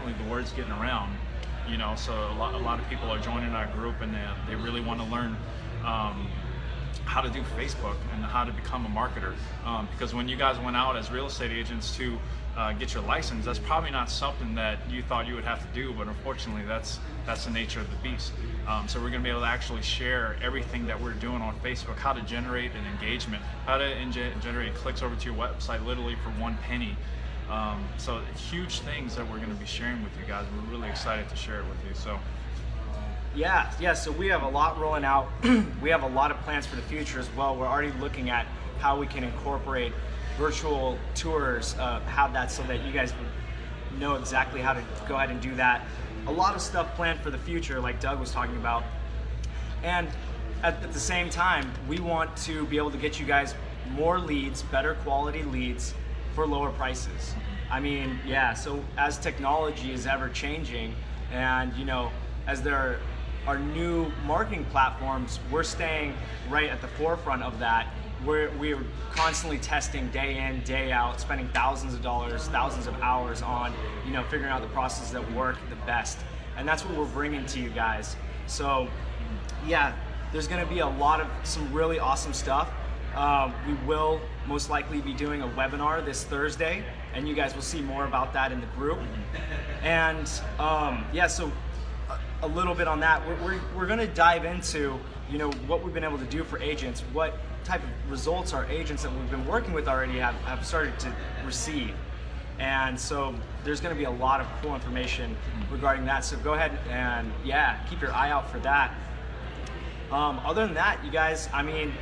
apparently the word's getting around, you know, so a lot of people are joining our group, and they really want to learn how to do Facebook and how to become a marketer. Because when you guys went out as real estate agents to get your license, that's probably not something that you thought you would have to do, but unfortunately that's the nature of the beast. So we're going to be able to actually share everything that we're doing on Facebook, how to generate an engagement, how to generate clicks over to your website literally for 1 penny. So huge things that we're going to be sharing with you guys. We're really excited to share it with you. So yeah, so we have a lot rolling out. We have a lot of plans for the future as well. We're already looking at how we can incorporate virtual tours, have that so that you guys would know exactly how to go ahead and do that. A lot of stuff planned for the future, like Doug was talking about. And at the same time, we want to be able to get you guys more leads, better quality leads for lower prices. I mean, yeah, so as technology is ever changing, and you know, as there are new marketing platforms, we're staying right at the forefront of that. We're constantly testing day in, day out, spending thousands of dollars, thousands of hours on, you know, figuring out the processes that work the best. And that's what we're bringing to you guys. So yeah, there's gonna be a lot of some really awesome stuff. We will most likely be doing a webinar this Thursday, and you guys will see more about that in the group. And yeah, so a little bit on that. We're going to dive into, you know, what we've been able to do for agents, what type of results our agents that we've been working with already have started to receive. And so there's going to be a lot of cool information regarding that. So go ahead and yeah, keep your eye out for that. Other than that, you guys, I mean,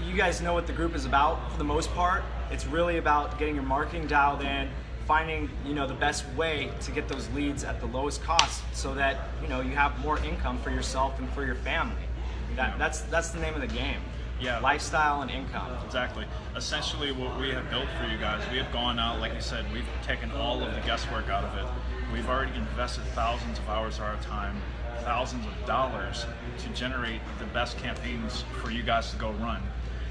you guys know what the group is about for the most part. It's really about getting your marketing dialed in, finding, you know, the best way to get those leads at the lowest cost so that, you know, you have more income for yourself and for your family. That's the name of the game. Yeah, lifestyle and income. Exactly. Essentially what we have built for you guys, we have gone out, like you said, we've taken all of the guesswork out of it. We've already invested thousands of hours of our time, thousands of dollars to generate the best campaigns for you guys to go run.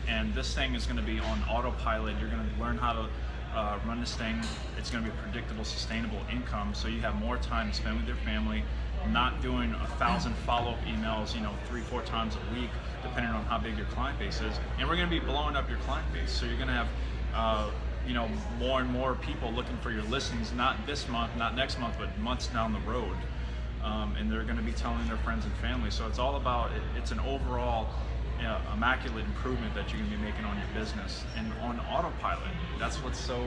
And this thing is going to be on autopilot. You're going to learn how to run this thing. It's going to be predictable, sustainable income, so you have more time to spend with your family, not doing 1,000 follow-up emails, you know, 3-4 times a week, depending on how big your client base is. And we're going to be blowing up your client base, so you're going to have you know, more and more people looking for your listings, not this month, not next month, but months down the road. And they're going to be telling their friends and family. So it's all about, it's an overall immaculate improvement that you're going to be making on your business and on autopilot. That's what's so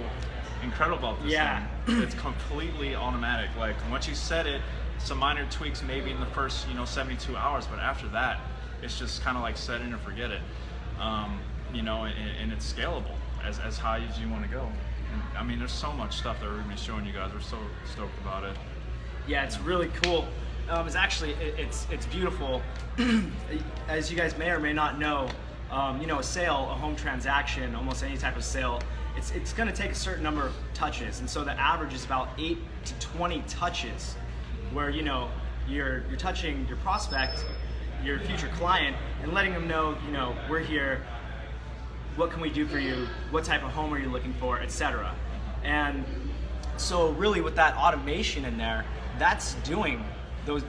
incredible about this thing. It's completely automatic. Like once you set it, some minor tweaks maybe in the first, you know, 72 hours, but after that, it's just kind of like set it and forget it. You know, and it's scalable as high as you want to go. And, I mean, there's so much stuff that we're going to be showing you guys. We're so stoked about it. Yeah, it's really cool. It's actually, it's beautiful. As you guys may or may not know, you know, a sale, a home transaction, almost any type of sale, it's going to take a certain number of touches, and so the average is about 8 to 20 touches, where, you know, you're touching your prospect, your future client, and letting them know, you know, we're here. What can we do for you? What type of home are you looking for, etc. And so really with that automation in there, that's doing those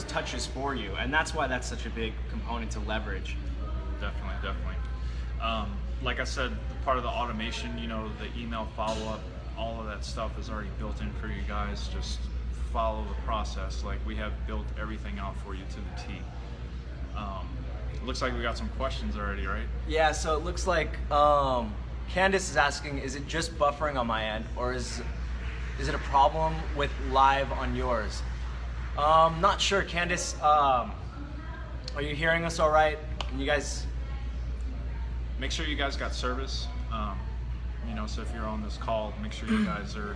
touches for you, and that's why that's such a big component to leverage. Definitely. Like I said, part of the automation, you know, the email follow-up, all of that stuff is already built in for you guys. Just follow the process. Like we have built everything out for you to the T. Looks like we got some questions already, right? Yeah, so it looks like Candace is asking, is it just buffering on my end, or is it a problem with live on yours? Not sure, Candace. Are you hearing us all right? Can you guys make sure you guys got service? You know, so if you're on this call, make sure you guys are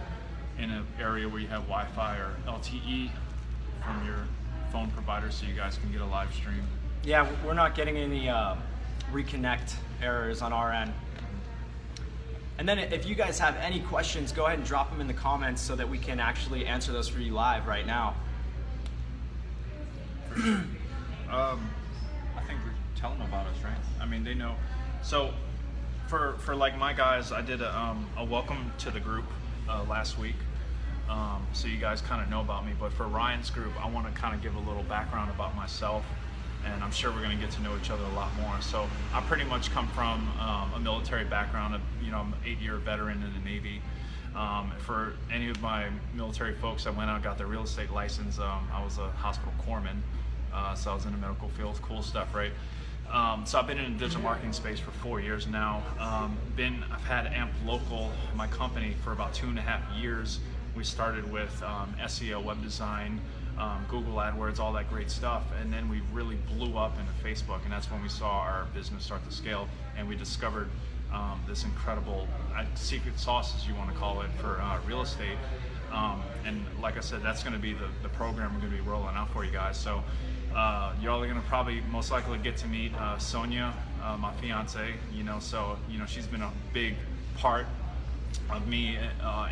in an area where you have Wi-Fi or LTE from your phone provider, so you guys can get a live stream. Yeah, we're not getting any reconnect errors on our end. And then if you guys have any questions, go ahead and drop them in the comments so that we can actually answer those for you live right now. For sure. I think we tell them about us, right? I mean, they know. So for like my guys, I did a welcome to the group last week. so you guys kind of know about me. But for Ryan's group, I want to kind of give a little background about myself, and I'm sure we're going to get to know each other a lot more. So I pretty much come from a military background. I'm an 8-year veteran in the Navy. For any of my military folks that went out and got their real estate license, I was a hospital corpsman, so I was in the medical field. Cool stuff, right? So I've been in the digital marketing space for 4 years now. I've had AMP Local, my company, for about 2.5 years. We started with SEO, web design, Google AdWords, all that great stuff, and then we really blew up into Facebook, and that's when we saw our business start to scale, and we discovered this incredible secret sauce, as you want to call it, for real estate. And like I said, that's going to be the program we're going to be rolling out for you guys. So y'all are going to probably most likely get to meet Sonia, my fiance. She's been a big part of me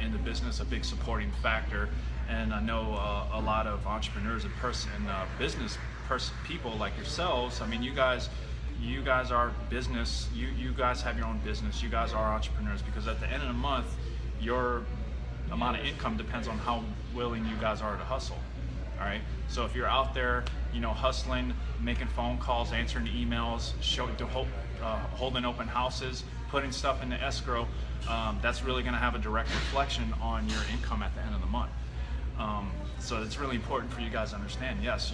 in the business, a big supporting factor. And I know a lot of entrepreneurs and business people like yourselves. I mean, you guys are business. You guys have your own business. You guys are entrepreneurs, because at the end of the month, your amount of income depends on how willing you guys are to hustle. All right. So if you're out there, hustling, making phone calls, answering emails, holding open houses, putting stuff into escrow, that's really going to have a direct reflection on your income at the end of the month. So it's really important for you guys to understand. Yes,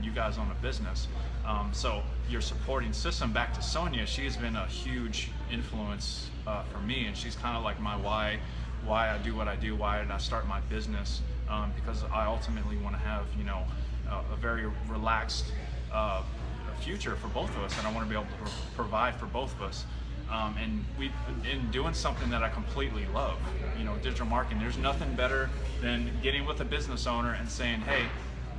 you guys own a business. So your supporting system, back to Sonia, she has been a huge influence for me, and she's kind of like my why I do what I do, why did I start my business, because I ultimately want to have a very relaxed future for both of us, and I want to be able to provide for both of us. And in doing something that I completely love, digital marketing, there's nothing better than getting with a business owner and saying, hey,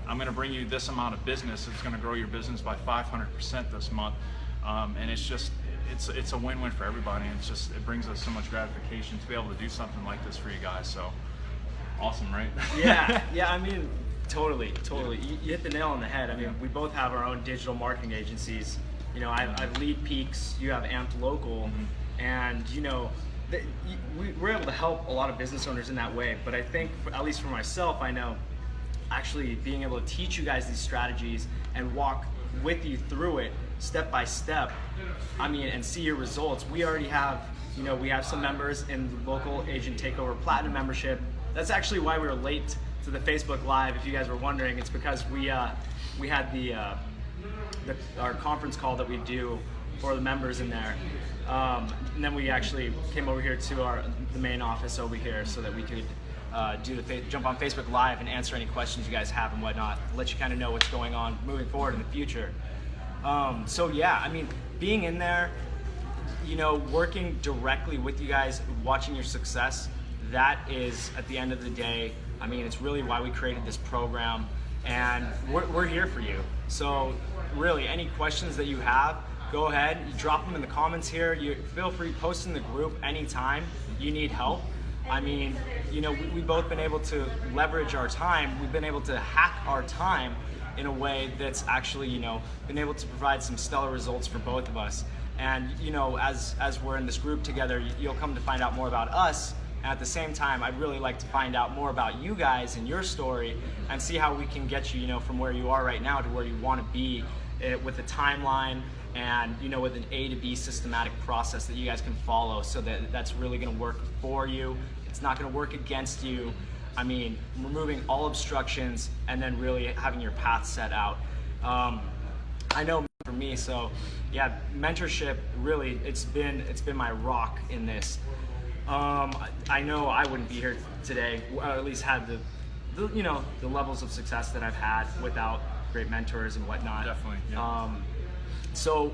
I'm going to bring you this amount of business. It's going to grow your business by 500% this month. And it's a win-win for everybody. And it brings us so much gratification to be able to do something like this for you guys. So awesome, right? Yeah. I mean, totally. You hit the nail on the head. I mean, we both have our own digital marketing agencies. I lead Peaks, you have AMP Local, and we're able to help a lot of business owners in that way. But I think, at least for myself, I know actually being able to teach you guys these strategies and walk with you through it step by step, and see your results. We already have, we have some members in the local agent takeover platinum membership. That's actually why we were late to the Facebook Live. If you guys were wondering, it's because we had our conference call that we do for the members in there, and then we actually came over here to the main office over here so that we could jump on Facebook Live and answer any questions you guys have and whatnot, let you kind of know what's going on moving forward in the future. So yeah, being in there, working directly with you guys, watching your success, that is, at the end of the day, it's really why we created this program, and we're here for you. So really, any questions that you have, go ahead, you drop them in the comments here. You feel free to post in the group anytime you need help. We've both been able to leverage our time. We've been able to hack our time in a way that's actually, been able to provide some stellar results for both of us. And, as we're in this group together, you'll come to find out more about us. And at the same time, I'd really like to find out more about you guys and your story, and see how we can get you, from where you are right now to where you want to be, with a timeline and, with an A to B systematic process that you guys can follow, so that that's really going to work for you. It's not going to work against you. Removing all obstructions and then really having your path set out. I know for me, so yeah, mentorship, really, it's been my rock in this. I know I wouldn't be here today, or at least had the levels of success that I've had without great mentors and whatnot. Definitely. Yeah. So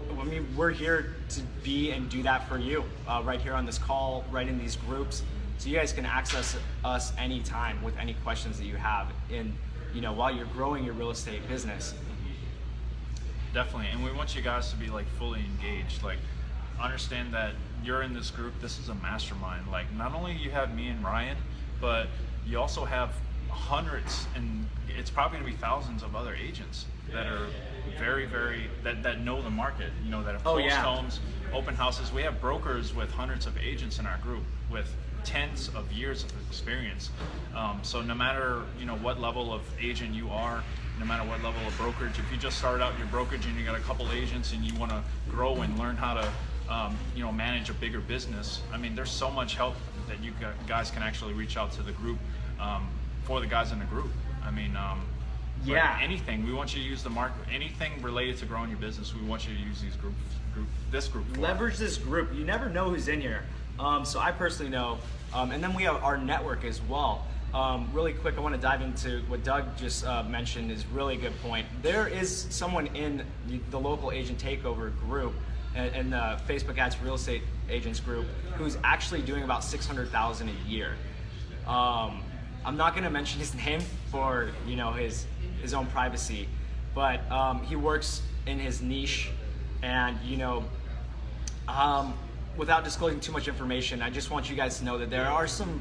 we're here to be and do that for you, right here on this call, right in these groups. So you guys can access us anytime with any questions that you have while you're growing your real estate business. Definitely, and we want you guys to be fully engaged. Understand that you're in this group. This is a mastermind. Not only you have me and Ryan, but you also have hundreds, and it's probably going to be thousands of other agents that are very, very that know the market. That have closed homes, open houses. We have brokers with hundreds of agents in our group with tens of years of experience. So no matter what level of agent you are, no matter what level of brokerage, if you just started out your brokerage and you got a couple agents and you want to grow and learn how to manage a bigger business, I mean, there's so much help that you guys can actually reach out to the group for the guys in the group. I mean, anything, we want you to use the market, anything related to growing your business, we want you to use this group for. Leverage this group. You never know who's in here. So I personally know, and then we have our network as well. Really quick, I want to dive into what Doug just mentioned is really a good point. There is someone in the local agent takeover group and the Facebook Ads for Real Estate Agents group who's actually doing about $600,000 a year. I'm not going to mention his name for his own privacy, but he works in his niche, and without disclosing too much information, I just want you guys to know that there are some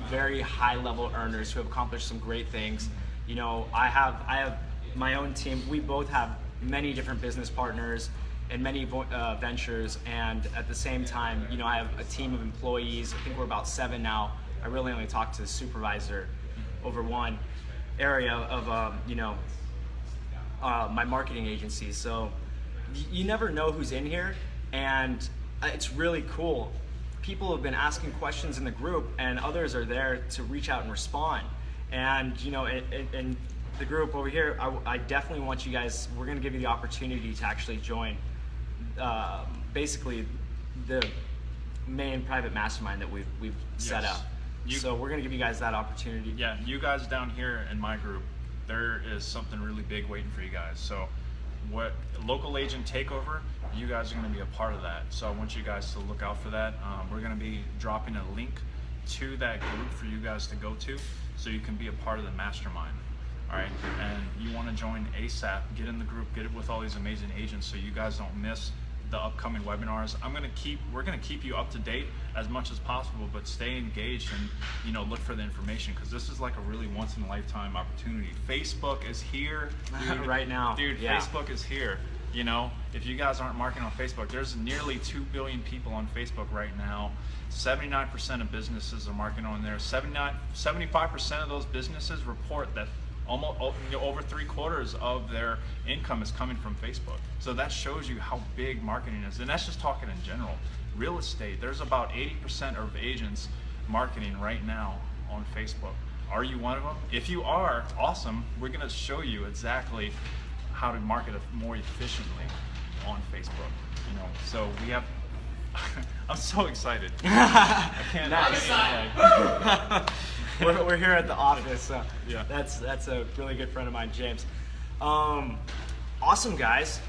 very high level earners who have accomplished some great things. I have my own team. We both have many different business partners and many ventures, and at the same time, I have a team of employees. I think we're about 7 now. I really only talk to the supervisor over one area of my marketing agency. So you never know who's in here, and it's really cool. People have been asking questions in the group, and others are there to reach out and respond. And in the group over here, I definitely want you guys. We're going to give you the opportunity to actually join. Basically, the main private mastermind that we've set up. So we're going to give you guys that opportunity. Yeah, you guys down here in my group, there is something really big waiting for you guys. So what local agent takeover, you guys are going to be a part of that. So I want you guys to look out for that. We're going to be dropping a link to that group for you guys to go to, so you can be a part of the mastermind. All right, and you want to join ASAP, get in the group, get it with all these amazing agents so you guys don't miss the upcoming webinars. We're gonna keep you up to date as much as possible, but stay engaged and look for the information, because this is like a really once in a lifetime opportunity. Facebook is here, dude. Right now, dude. Yeah. Facebook is here. If you guys aren't marketing on Facebook, there's nearly 2 billion people on Facebook right now. 79% of businesses are marketing on there. 75% of those businesses report that almost over 3/4 of their income is coming from Facebook. So that shows you how big marketing is, and that's just talking in general. Real estate, there's about 80% of agents marketing right now on Facebook. Are you one of them? If you are, awesome. We're going to show you exactly how to market more efficiently on Facebook. So we have. I'm so excited. I can't. We're here at the office. Yeah. That's a really good friend of mine, James. Awesome, guys.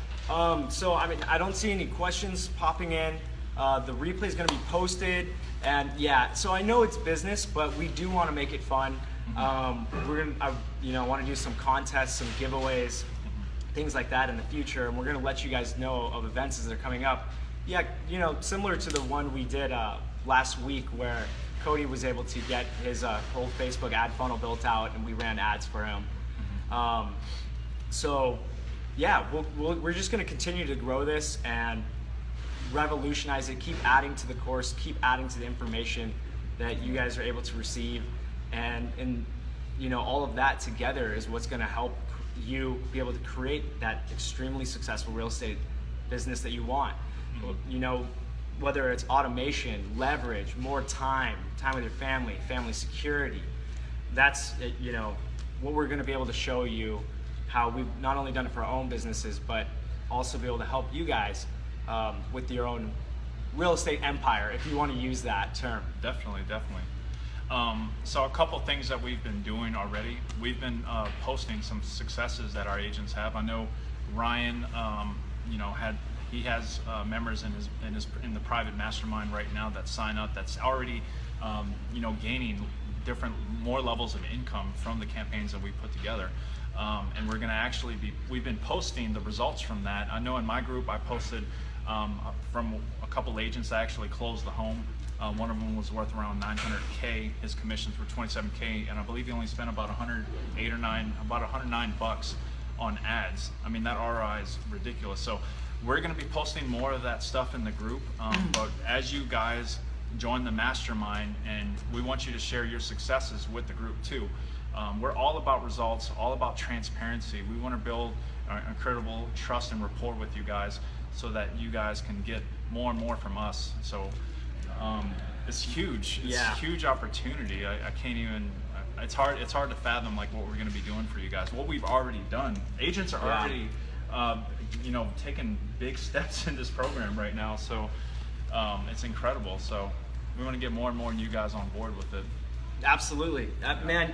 So I don't see any questions popping in. The replay is going to be posted, and so I know it's business, but we do want to make it fun. I want to do some contests, some giveaways, things like that in the future, and we're going to let you guys know of events as they're coming up. Similar to the one we did last week, where Cody was able to get his whole Facebook ad funnel built out, and we ran ads for him. We're just going to continue to grow this and revolutionize it, keep adding to the course, keep adding to the information that you guys are able to receive, and all of that together is what's going to help you be able to create that extremely successful real estate business that you want. Whether it's automation, leverage, more time with your family security. That's what we're going to be able to show you, how we've not only done it for our own businesses, but also be able to help you guys with your own real estate empire, if you want to use that term. Definitely. So a couple things that we've been doing already. We've been posting some successes that our agents have. I know Ryan, he has members in the private mastermind right now that sign up. That's already, gaining more levels of income from the campaigns that we put together. And we're going to we've been posting the results from that. I know in my group I posted from a couple agents that actually closed the home. One of them was worth around $900K. His commissions were $27K, and I believe he only spent about $109 on ads. I mean, that ROI is ridiculous. So we're going to be posting more of that stuff in the group. But as you guys join the mastermind, and we want you to share your successes with the group too. We're all about results, all about transparency. We want to build incredible trust and rapport with you guys so that you guys can get more and more from us. So it's huge. It's a huge opportunity. I can't even, it's hard to fathom like what we're going to be doing for you guys, what we've already done. Agents are already taking big steps in this program right now, so it's incredible. So we want to get more and more of you guys on board with it. Absolutely. Man,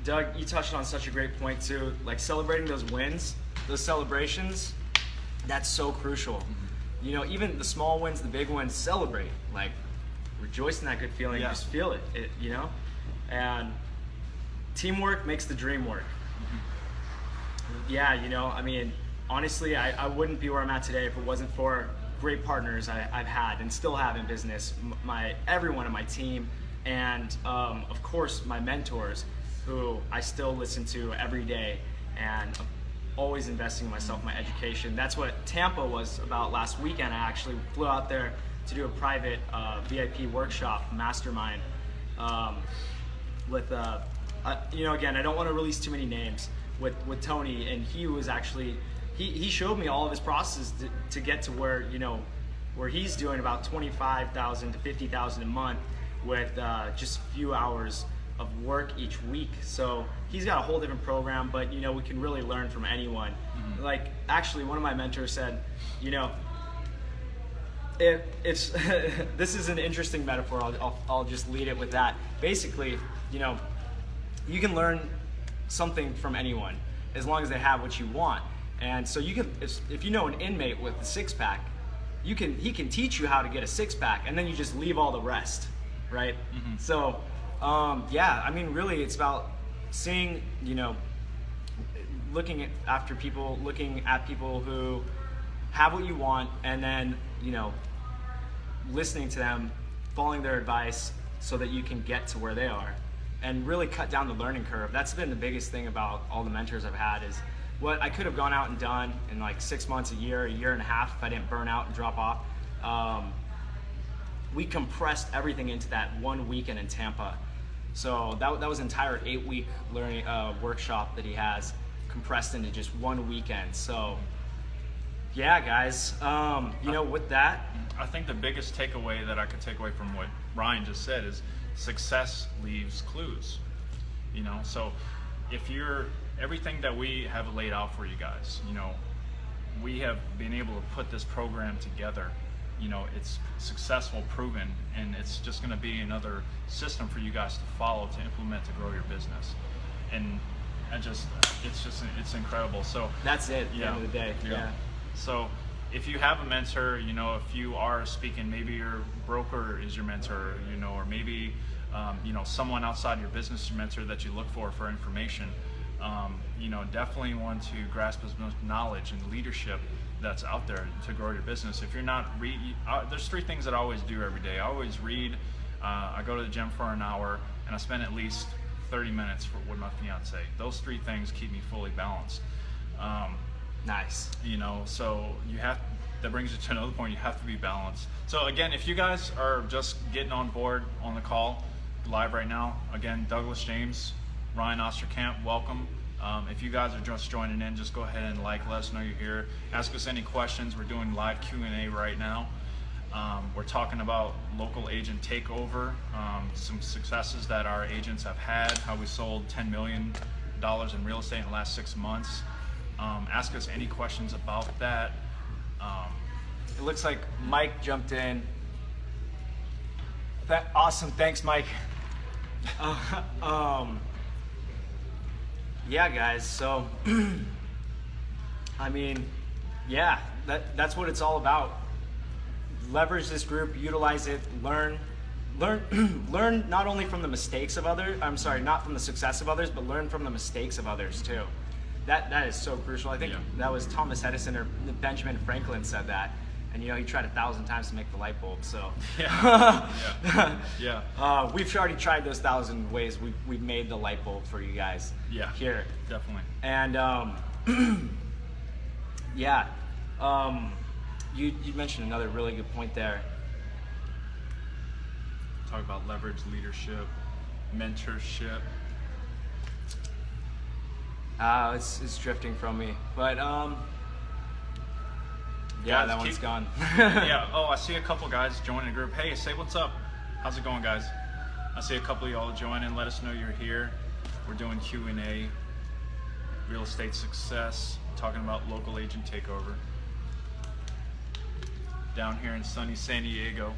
Doug, you touched on such a great point too. Like celebrating those wins, those celebrations, that's so crucial. Mm-hmm. You know, even the small wins, the big ones, celebrate. Like rejoice in that good feeling. Just feel it, you know? And teamwork makes the dream work. Mm-hmm. Yeah, you know, I mean, honestly, I wouldn't be where I'm at today if it wasn't for great partners I've had and still have in business. Everyone on my team, and of course my mentors, who I still listen to every day, and I'm always investing in myself, my education. That's what Tampa was about last weekend. I actually flew out there to do a private VIP workshop, mastermind, with you know, again, I don't want to release too many names, with Tony, and he was actually, he showed me all of his processes to get to where, you know, where he's doing about 25,000 to 50,000 a month with just a few hours of work each week. So he's got a whole different program, but you know, we can really learn from anyone. Mm-hmm. Like actually one of my mentors said, you know, it's this is an interesting metaphor. I'll just lead it with that. Basically, you know, you can learn something from anyone as long as they have what you want. And so you can, if you know an inmate with a six-pack, he can teach you how to get a six-pack, and then you just leave all the rest, right? Mm-hmm. So yeah, I mean, really, it's about seeing, you know, looking at people who have what you want, and then, you know, listening to them, following their advice so that you can get to where they are and really cut down the learning curve. That's been the biggest thing about all the mentors I've had, is what I could have gone out and done in like 6 months, a year and a half if I didn't burn out and drop off. We compressed everything into that 1 weekend in Tampa. So that was an entire 8-week learning workshop that he has compressed into just 1 weekend. So yeah, guys, you know, with that, I think the biggest takeaway that I could take away from what Ryan just said is success leaves clues. You know, so if you're, everything that we have laid out for you guys, you know, we have been able to put this program together. You know, it's successful, proven, and it's just going to be another system for you guys to follow, to implement, to grow your business. And it's incredible. So that's it at the end of the day. Yeah. So if you have a mentor, you know, if you are speaking, maybe your broker is your mentor, you know, or maybe you know, someone outside your business is your mentor that you look for information. You know, definitely want to grasp as much knowledge and leadership that's out there to grow your business. If you're not there's 3 things that I always do every day. I always read, I go to the gym for an hour, and I spend at least 30 minutes with my fiance. Those 3 things keep me fully balanced. Nice. You know, so that brings you to another point, you have to be balanced. So again, if you guys are just getting on board on the call live right now, again, Douglas James, Ryan Osterkamp, welcome. If you guys are just joining in, just go ahead and let us know you're here. Ask us any questions. We're doing live Q&A right now. We're talking about local agent takeover, some successes that our agents have had, how we sold $10 million in real estate in the last 6 months. Ask us any questions about that. It looks like Mike jumped in. Awesome, thanks, Mike. Yeah, guys, so I mean, yeah, that's what it's all about. Leverage this group, utilize it, learn not only from the mistakes of others, not from the success of others, but learn from the mistakes of others too. That is so crucial. I think that was Thomas Edison or Benjamin Franklin said that. And you know, he tried 1,000 times to make the light bulb. So we've already tried those 1,000 ways. We've made the light bulb for you guys. Yeah, here definitely. And you mentioned another really good point there. talk about leverage, leadership, mentorship. It's drifting from me, but yeah, Guys, that one's gone. Yeah. Oh, I see a couple guys joining the group. Hey, say what's up. How's it going, guys? I see a couple of y'all join in. Let us know you're here. We're doing Q&A, real estate success, talking about local agent takeover. Down here in sunny San Diego.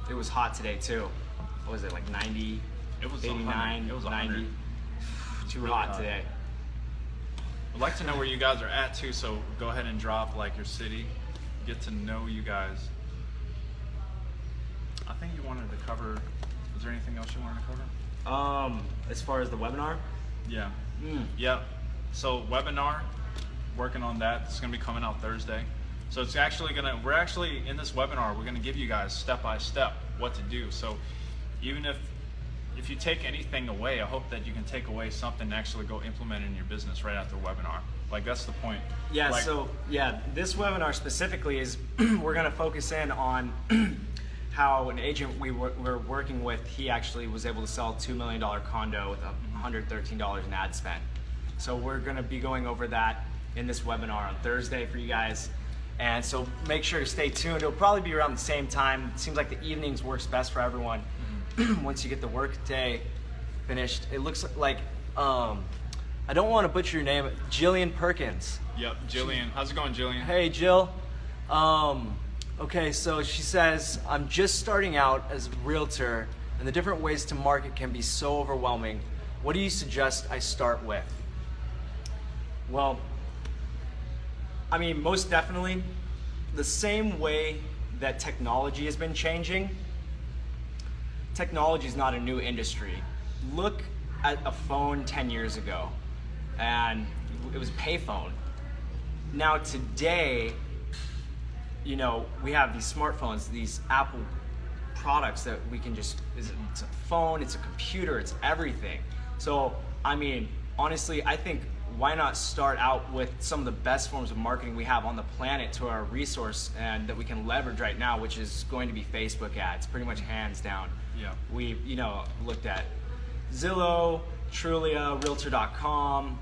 It was hot today too. What was it, like 90? It was 89, 100. It was 90. 100. Too Really hot hot. today. I'd like to know where you guys are at too, so go ahead and drop like your city. Get to know you guys. I think you wanted to cover, was there anything else you wanted to cover? As far as the webinar, Yeah. Yeah. So webinar, working on that. It's gonna be coming out Thursday. So it's actually we're actually in this webinar, we're gonna give you guys step by step what to do. So even if you take anything away, I hope that you can take away something to actually go implement in your business right after the webinar. Like that's the point. yeah. Like, So yeah, this webinar specifically is we're going to focus in on how an agent we're working with, he actually was able to sell a $2 million condo with $113 in ad spend. So we're going to be going over that in this webinar on Thursday for you guys. And so make sure to stay tuned. It'll probably be around the same time. It seems like the evenings works best for everyone. Once you get the work day finished, it looks like, I don't want to butcher your name, Jillian Perkins. Yep, Jillian. How's it going, Jillian? Hey, Jill. Okay, so she says, I'm just starting out as a realtor, and the different ways to market can be so overwhelming. What do you suggest I start with? Well, I mean, most definitely, the same way that technology has been changing, technology is not a new industry. Look at a phone 10 years ago, and it was a payphone. Now today, you know, we have these smartphones, these Apple products that we can just, it's a phone, it's a computer, it's everything. So, I mean, honestly, I think why not start out with some of the best forms of marketing we have on the planet to our resource and that we can leverage right now, which is going to be Facebook ads, pretty much hands down. Yeah. We, you know, looked at Zillow, Trulia, Realtor.com.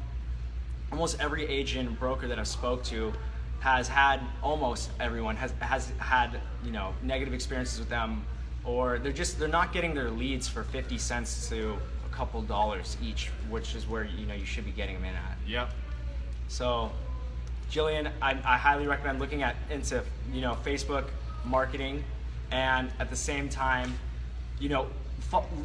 Almost every agent and broker that I've spoke to has had, almost everyone has had, you know, negative experiences with them, or they're not getting their leads for 50 cents to a couple dollars each, which is where, you know, you should be getting them in at. Yep. So, Jillian, I highly recommend looking into, you know, Facebook marketing, and at the same time, you know,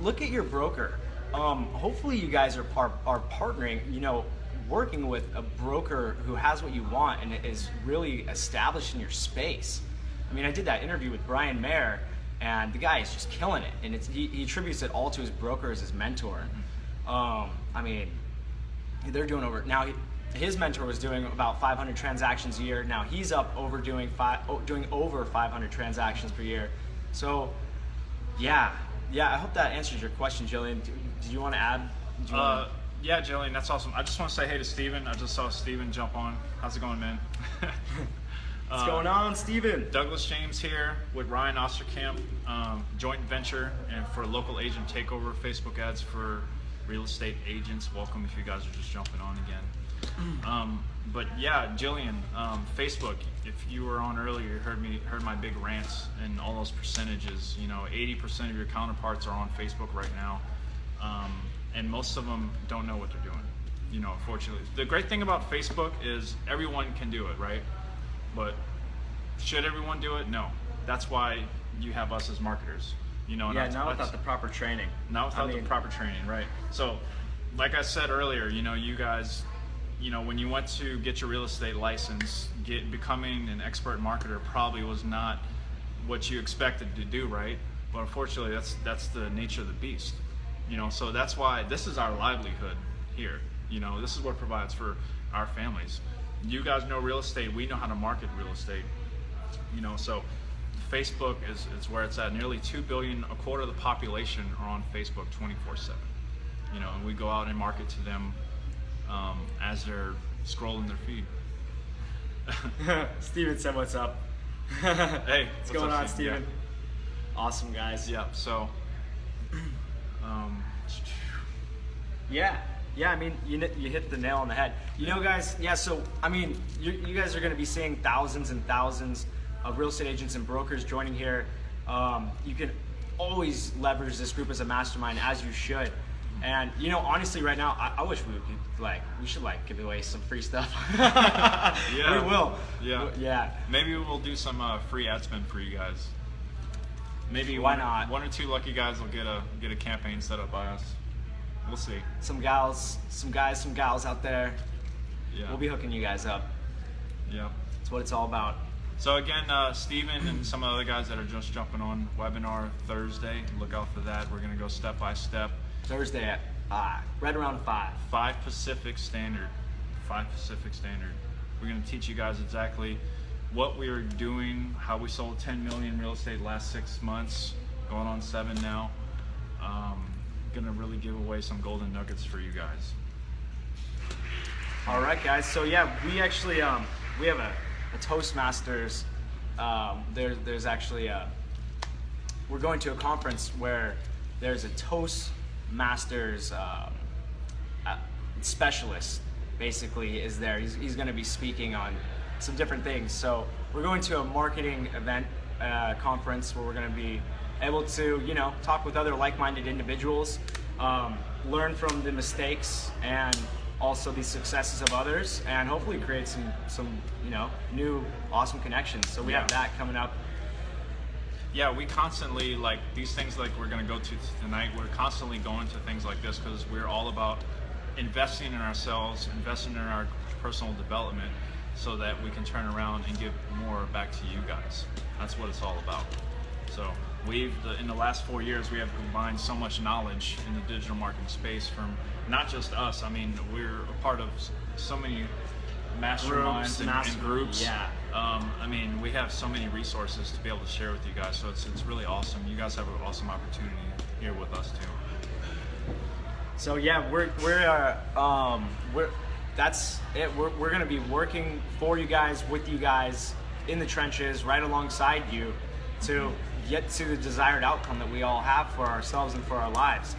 look at your broker. Hopefully you guys are partnering, you know, working with a broker who has what you want and is really established in your space. I mean, I did that interview with Brian Mayer, and the guy is just killing it, and he attributes it all to his broker as his mentor. I mean, they're doing over now. His mentor was doing about 500 transactions a year. Now he's up over doing over 500 transactions per year. So, yeah. I hope that answers your question, Jillian. Do you want to add? Yeah, Jillian, that's awesome. I just want to say hey to Steven. I just saw Steven jump on. How's it going, man? What's going on, Steven? Douglas James here with Ryan Osterkamp, joint venture and for local agent takeover, Facebook ads for real estate agents. Welcome if you guys are just jumping on again. But yeah, Jillian, Facebook, if you were on earlier, you heard my big rants and all those percentages. You know, 80% of your counterparts are on Facebook right now. And most of them don't know what they're doing, you know, unfortunately. The great thing about Facebook is everyone can do it, right? But should everyone do it? No. That's why you have us as marketers, you know. Yeah, not without the proper training. Not without the proper training, right? So, like I said earlier, you know, you guys, you know, when you went to get your real estate license, becoming an expert marketer probably was not what you expected to do, right? But unfortunately, that's the nature of the beast. You know, so that's why this is our livelihood here. You know, this is what provides for our families. You guys know real estate. We know how to market real estate. You know, so Facebook is where it's at. Nearly 2 billion, a quarter of the population are on Facebook 24/7. You know, and we go out and market to them as they're scrolling their feed. Steven said, "What's up?" Hey, what's going up, on, Steven? Yeah. Awesome, guys. Yeah. So, Yeah, I mean, you hit the nail on the head. You know, guys, yeah, so, I mean, you guys are going to be seeing thousands and thousands of real estate agents and brokers joining here. You can always leverage this group as a mastermind, as you should. And, you know, honestly, right now, I wish we should give away some free stuff. Yeah. We will. Yeah. Yeah. Maybe we'll do some free ad spend for you guys. Maybe Why not? One or two lucky guys will get a campaign set up by us. We'll see. Some guys, some gals out there. Yeah. We'll be hooking you guys up. Yeah. That's what it's all about. So again, Steven and some other guys that are just jumping on webinar Thursday. Look out for that. We're gonna go step by step. Thursday at right around 5. 5 Pacific Standard. 5 Pacific Standard. We're gonna teach you guys exactly what we are doing, how we sold 10 million real estate last 6 months, going on 7 now. Gonna really give away some golden nuggets for you guys. All right, guys. So yeah, we actually we have a Toastmasters. There's actually we're going to a conference where there's a Toastmasters specialist. Basically, is there. He's going to be speaking on some different things. So we're going to a marketing event conference where we're going to be able to, you know, talk with other like-minded individuals, learn from the mistakes and also the successes of others, and hopefully create some you know, new awesome connections. So we have that coming up. Yeah, we constantly, like these things like we're going to go to tonight, we're constantly going to things like this because we're all about investing in ourselves, investing in our personal development so that we can turn around and give more back to you guys. That's what it's all about. So in the last 4 years, we have combined so much knowledge in the digital marketing space from not just us. I mean, we're a part of so many masterminds and groups. Yeah. I mean, we have so many resources to be able to share with you guys. So it's really awesome. You guys have an awesome opportunity here with us too. So yeah, that's it. We're going to be working for you guys, with you guys, in the trenches, right alongside you, to get to the desired outcome that we all have for ourselves and for our lives.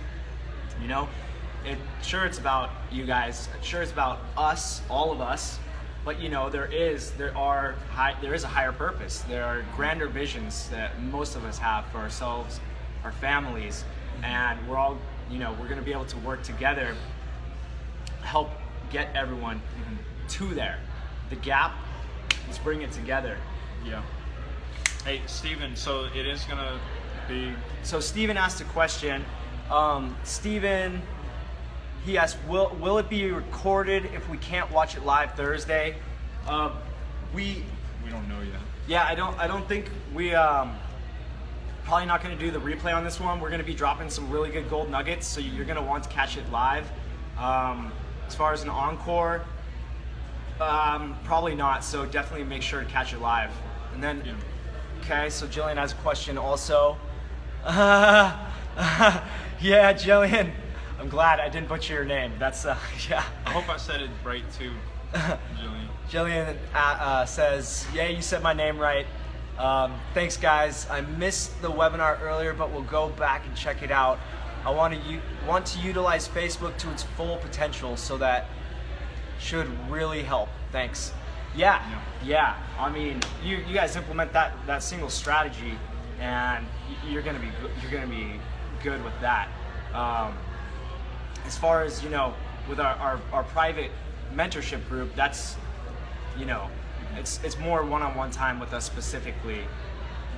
You know, it's about you guys. Sure, it's about us, all of us. But you know, there is a higher purpose. There are grander visions that most of us have for ourselves, our families, and we're all, you know, we're going to be able to work together, help get everyone to there. The gap, let's bring it together. Yeah. Hey, Steven, so it is going to be... So Steven asked a question. Steven, he asked, will it be recorded if we can't watch it live Thursday? We don't know yet. Yeah, I don't think we... probably not going to do the replay on this one. We're going to be dropping some really good gold nuggets, so you're going to want to catch it live. As far as an encore, probably not, so definitely make sure to catch it live. And then, okay, so Jillian has a question also. Yeah, Jillian, I'm glad I didn't butcher your name. That's, yeah. I hope I said it right too, Jillian. Jillian says, yeah, you said my name right. Thanks guys. I missed the webinar earlier, but we'll go back and check it out. I want to utilize Facebook to its full potential, so that should really help. Thanks. Yeah. I mean, you guys implement that single strategy, and you're gonna be good with that. As far as, you know, with our private mentorship group, that's, you know, it's more one-on-one time with us specifically,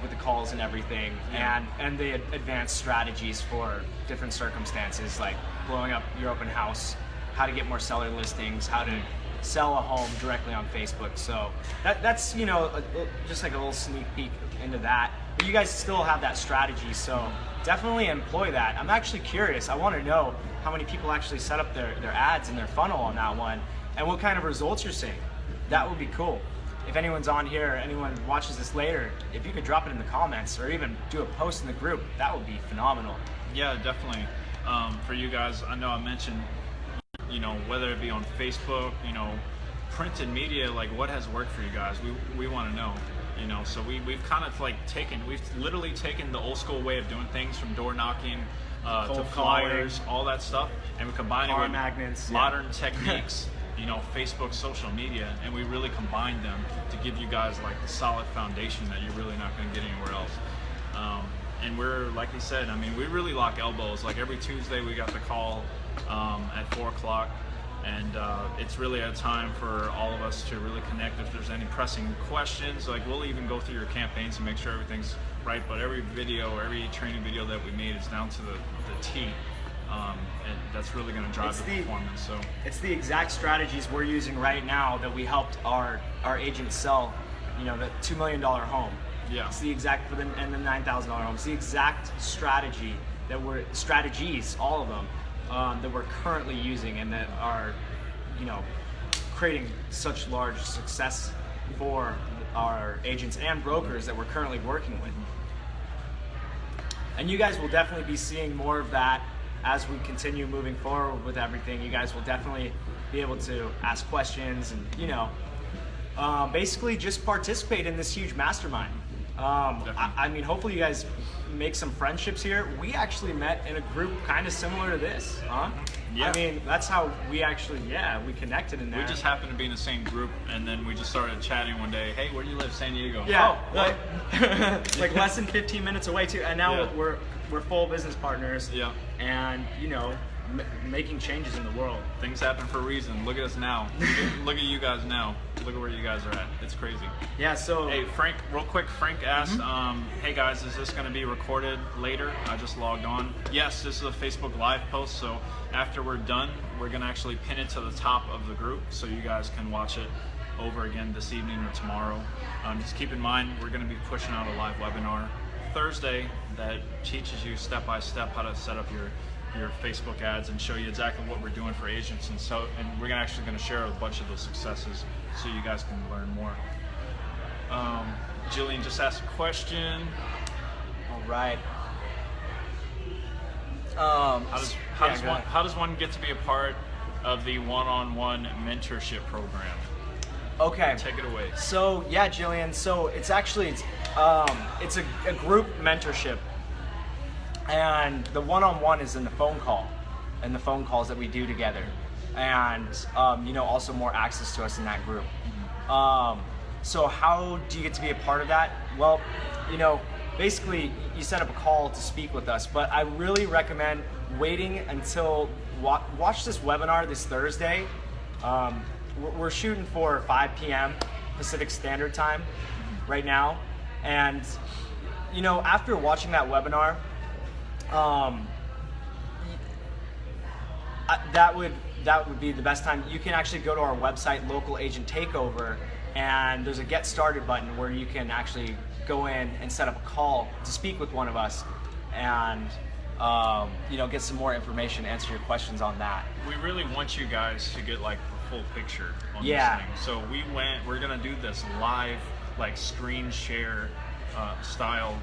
with the calls and everything, and the advanced strategies for different circumstances, like blowing up your open house, how to get more seller listings, how to sell a home directly on Facebook. So that's, you know, just like a little sneak peek into that. But you guys still have that strategy, so definitely employ that. I'm actually curious. I want to know how many people actually set up their ads in their funnel on that one, and what kind of results you're seeing. That would be cool. If anyone's on here, anyone watches this later, if you could drop it in the comments or even do a post in the group, that would be phenomenal. Yeah, definitely. For you guys, I know I mentioned, you know, whether it be on Facebook, you know, printed media, like what has worked for you guys? We want to know. You know, so we've kind of like we've literally taken the old school way of doing things, from door knocking to flyers, all that stuff, and we combine it with magnets, modern techniques, you know, Facebook, social media, and we really combine them to give you guys like the solid foundation that you're really not going to get anywhere else. And we're, like you said, I mean, we really lock elbows. Like every Tuesday we got the call at 4 o'clock, and it's really a time for all of us to really connect. If there's any pressing questions, like we'll even go through your campaigns and make sure everything's right, but every video, every training video that we made is down to the T, and that's really going to drive the performance. So it's the exact strategies we're using right now that we helped our agents sell, you know, the $2 million home. Yeah. It's the exact, and the $9,000 home. It's the exact strategies, all of them, that we're currently using and that are, you know, creating such large success for our agents and brokers that we're currently working with. And you guys will definitely be seeing more of that as we continue moving forward with everything. You guys will definitely be able to ask questions and, you know, basically just participate in this huge mastermind. I mean, hopefully you guys make some friendships here. We actually met in a group kind of similar to this, huh? Yeah. I mean, that's how we actually, we connected in there. We just happened to be in the same group, and then we just started chatting one day. Hey, where do you live? San Diego. Yeah, Oh, what? like less than 15 minutes away too. And now we're full business partners. Yeah. And you know, making changes in the world. Things happen for a reason. Look at us now. Look at you guys now. Look at where you guys are at. It's crazy. Yeah, so... Hey, Frank, real quick, Frank asked, hey guys, is this going to be recorded later? I just logged on. Yes, this is a Facebook Live post, so after we're done, we're going to actually pin it to the top of the group so you guys can watch it over again this evening or tomorrow. Just keep in mind, we're going to be pushing out a live webinar Thursday that teaches you step-by-step how to set up your Facebook ads and show you exactly what we're doing for agents, and we're actually going to share a bunch of those successes so you guys can learn more. Jillian just asked a question. All right. How does one get to be a part of the one-on-one mentorship program? Okay. Take it away. So yeah, Jillian. So it's a group mentorship. And the one-on-one is in the phone call, and the phone calls that we do together, and you know, also more access to us in that group. So how do you get to be a part of that? Well, you know, basically you set up a call to speak with us, but I really recommend waiting until watch this webinar this Thursday. We're shooting for 5 p.m. Pacific Standard Time right now, and you know, after watching that webinar, that would be the best time. You can actually go to our website, Local Agent Takeover, and there's a Get Started button where you can actually go in and set up a call to speak with one of us, and you know, get some more information, answer your questions on that. We really want you guys to get like the full picture on this thing. So we're gonna do this live, like screen share style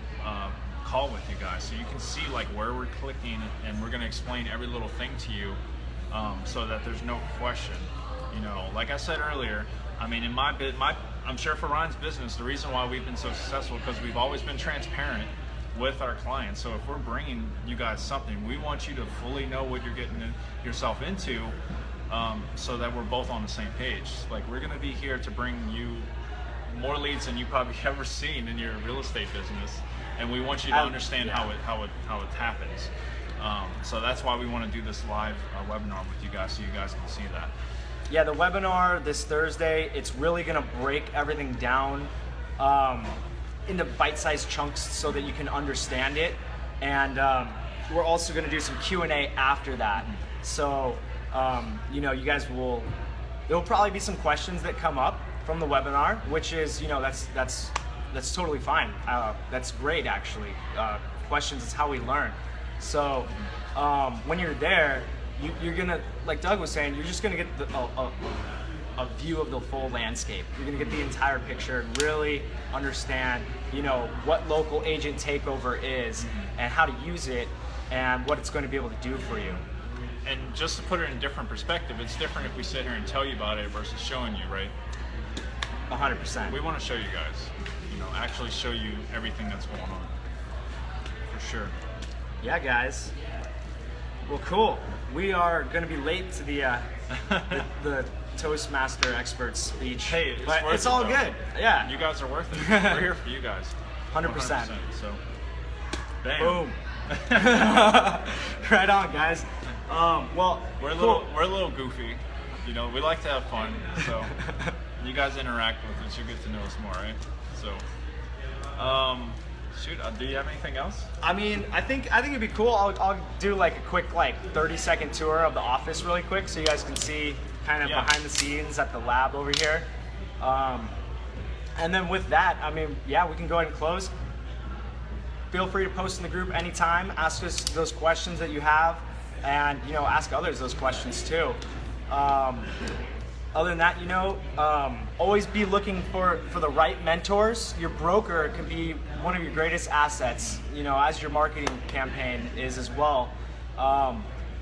call with you guys, so you can see like where we're clicking, and we're going to explain every little thing to you, so that there's no question. You know, like I said earlier, I mean, in I'm sure for Ryan's business, the reason why we've been so successful because we've always been transparent with our clients. So if we're bringing you guys something, we want you to fully know what you're getting yourself into, so that we're both on the same page. Like, we're going to be here to bring you more leads than you probably ever seen in your real estate business. And we want you to understand how it happens. So that's why we want to do this live webinar with you guys, so you guys can see that. Yeah, the webinar this Thursday, it's really going to break everything down into bite-sized chunks so that you can understand it. And we're also going to do some Q&A after that. So you know, you guys there'll probably be some questions that come up from the webinar, which is, you know, that's totally fine. That's great, actually. Questions is how we learn. So when you're there, you're gonna, like Doug was saying, you're just gonna get a view of the full landscape. You're gonna get the entire picture and really understand, you know, what local agent takeover is and how to use it and what it's going to be able to do for you. And just to put it in a different perspective, it's different if we sit here and tell you about it versus showing you, right? 100%. We want to show you guys. actually show you everything that's going on. For sure. Yeah, guys. Well, cool. We are going to be late to the Toastmaster expert speech. Hey, it's but worth it's all though. good. Yeah. You guys are worth it. We're here for you guys. 100%. So, bam. Boom. Right on, guys. Well, We're a cool. little goofy. We like to have fun. So, you guys interact with us. You get to know us more, right? So, shoot. Do you have anything else? I mean, I think it'd be cool. I'll do like a quick 30-second tour of the office really quick, so you guys can see kind of behind the scenes at the lab over here. And then with that, I mean, yeah, we can go ahead and close. Feel free to post in the group anytime. Ask us those questions that you have, and ask others those questions too. Other than that, always be looking for the right mentors. Your broker can be one of your greatest assets, as your marketing campaign is as well.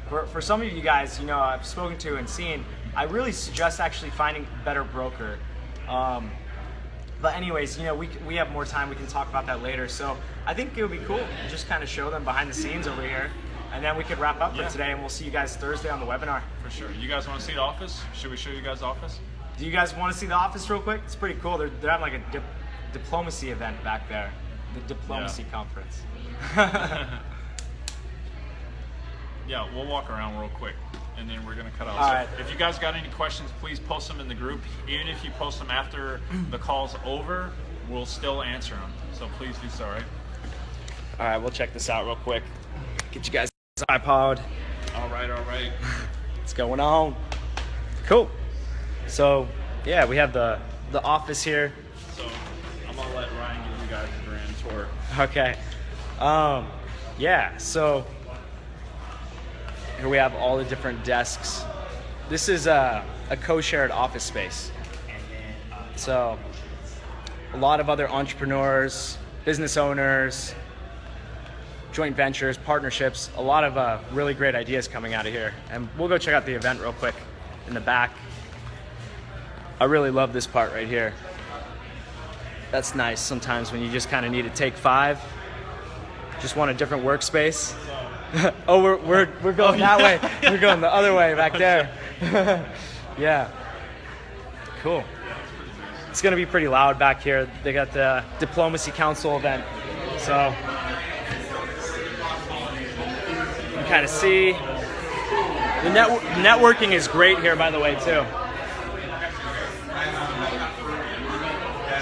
For some of you guys, I've spoken to and seen, I really suggest actually finding a better broker. But anyways, we have more time. We can talk about that later. So I think it would be cool to just kind of show them behind the scenes over here. And then we could wrap up for today, and we'll see you guys Thursday on the webinar. For sure. You guys want to see the office? Should we show you guys the office? Do you guys want to see the office real quick? It's pretty cool. They're having like a diplomacy event back there. The diplomacy conference. Yeah, we'll walk around real quick, and then we're going to cut out. All right. If you guys got any questions, please post them in the group. Even if you post them after the call's over, we'll still answer them. So please do so, right? All right, we'll check this out real quick. Get you guys this iPod. All right. What's going on? Cool. So, yeah, we have the office here. So I'm going to let Ryan give you guys a grand tour. Okay. Yeah, so here we have all the different desks. This is a co-shared office space. So a lot of other entrepreneurs, business owners, joint ventures, partnerships, a lot of really great ideas coming out of here. And we'll go check out the event real quick in the back. I really love this part right here. That's nice sometimes when you just kind of need to take 5. Just want a different workspace. Oh, we're going that way. We're going the other way back there. Yeah. Cool. It's going to be pretty loud back here. They got the Diplomacy Council event. So you can kind of see. The networking is great here, by the way, too.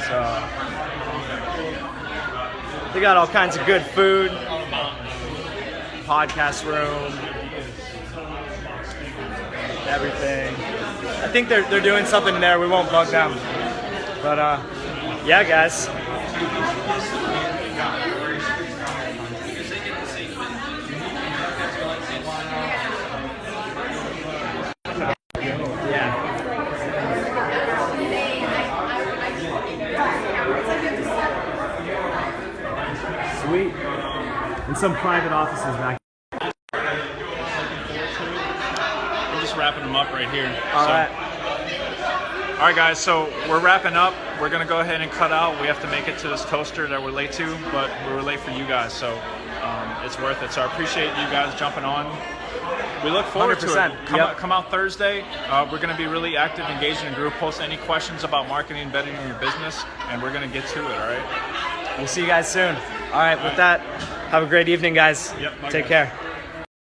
So they got all kinds of good food. Podcast room, everything. I think they're doing something in there. We won't bug them. But yeah, guys. Sweet. And some private offices back. We're just wrapping them up right here. All right. All right, guys, so we're wrapping up. We're going to go ahead and cut out. We have to make it to this toaster that we're late to, but we were late for you guys, so it's worth it. So I appreciate you guys jumping on. We look forward to it. 100%. Come out Thursday. We're going to be really active, engaged in the group. Post any questions about marketing and betting in your business, and we're going to get to it, all right? We'll see you guys soon. All right, with that, have a great evening, guys. Yep, bye, Take guys. care.